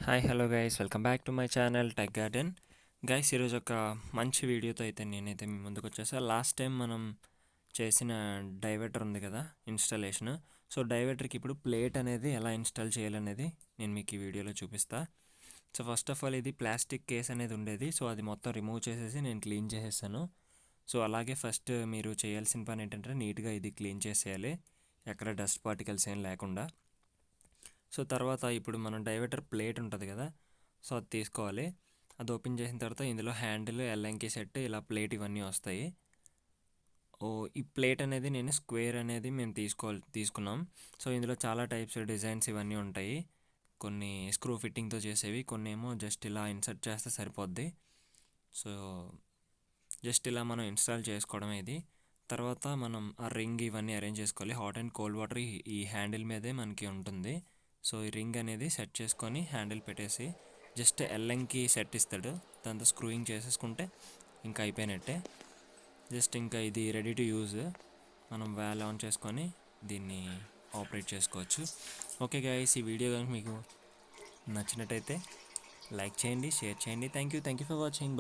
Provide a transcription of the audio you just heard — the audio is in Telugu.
Hi hello guys, welcome back to my channel tech garden. Guys, ఈరోజు ఒక మంచి వీడియోతో అయితే నేనైతే మీ ముందుకు వచ్చేసా. లాస్ట్ టైం మనం చేసిన డైవర్టర్ ఉంది కదా ఇన్స్టాలేషన్. సో డైవర్టర్కి ఇప్పుడు ప్లేట్ అనేది ఎలా ఇన్స్టాల్ చేయాలనేది నేను మీకు ఈ వీడియోలో చూపిస్తా. సో ఫస్ట్ ఆఫ్ ఆల్ ఇది ప్లాస్టిక్ కేస్ అనేది ఉండేది. సో అది మొత్తం రిమూవ్ చేసేసి నేను క్లీన్ చేసేసాను. సో అలాగే ఫస్ట్ మీరు చేయాల్సిన పని ఏంటంటే నీట్గా ఇది క్లీన్ చేసేయాలి, ఎక్కడ డస్ట్ పార్టికల్స్ ఏం లేకుండా. సో తర్వాత ఇప్పుడు మనం డైవర్టర్ ప్లేట్ ఉంటుంది కదా, సో అది తీసుకోవాలి. అది ఓపెన్ చేసిన తర్వాత ఇందులో హ్యాండిల్, ఎల్ఎంకి సెట్, ఇలా ప్లేట్ ఇవన్నీ వస్తాయి. ఈ ప్లేట్ అనేది నేను స్క్వేర్ అనేది మేము తీసుకున్నాం. సో ఇందులో చాలా టైప్స్ డిజైన్స్ ఇవన్నీ ఉంటాయి. కొన్ని స్క్రూ ఫిట్టింగ్తో చేసేవి, కొన్ని ఏమో జస్ట్ ఇలా ఇన్సర్ట్ చేస్తే సరిపోద్ది. సో జస్ట్ ఇలా మనం ఇన్స్టాల్ చేసుకోవడం ఇది. తర్వాత మనం ఆ రింగ్ ఇవన్నీ అరేంజ్ చేసుకోవాలి. హాట్ అండ్ కోల్డ్ వాటర్ ఈ హ్యాండిల్ మీదే మనకి ఉంటుంది. సో ఈ రింగ్ అనేది సెట్ చేసుకొని హ్యాండిల్ పెట్టేసి జస్ట్ ఎల్ఎంకి సెట్ ఇస్తాడు, దాంతో స్క్రూయింగ్ చేసేసుకుంటే ఇంకా అయిపోయినట్టే. జస్ట్ ఇంకా ఇది రెడీ టు యూజ్. మనం వాల్ ఆన్ చేసుకొని దీన్ని ఆపరేట్ చేసుకోవచ్చు. ఓకే గైస్, ఈ వీడియో కనుక మీకు నచ్చినట్టయితే లైక్ చేయండి, షేర్ చేయండి. Thank you for watching.